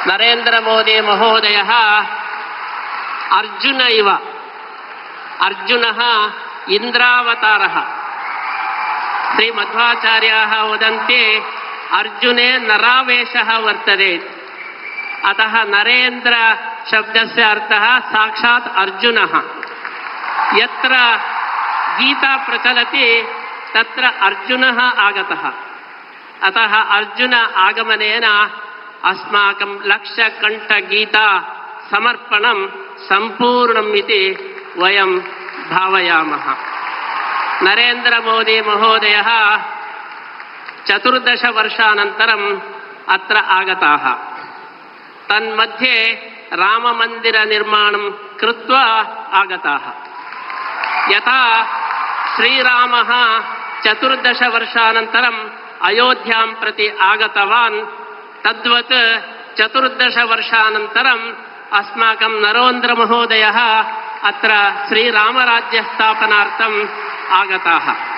नरेंद्र मोदी महोदयः अर्जुन इव अर्जुनः इन्द्रावतारः श्रीमध्वाचार्याः वदन्ति अर्जुने नरावेशः वर्तते। अतः नरेन्द्र शब्दस्य अर्थः साक्षात् अर्जुनः। यत्र गीता प्रचलति तत्र अर्जुनः आगतः। अतः अर्जुन आगमनेन अस्माकं लक्षकण्ठगीता समर्पणं सम्पूर्णम् इति वयं भावयामः। नरेंद्र मोदी महोदयः 14 वर्षानन्तरम् अत्र आगताः। तन्मध्ये राममन्दिरनिर्माणं कृत्वा आगताः। यथा श्रीरामः 14 वर्षानन्तरम् अयोध्यां प्रति आगतवान्, तद्वत् 14 वर्षानन्तरम् अस्माकं नरेंद्र महोदयः अत्र श्रीरामराज्यस्थापनार्थम् आगताः।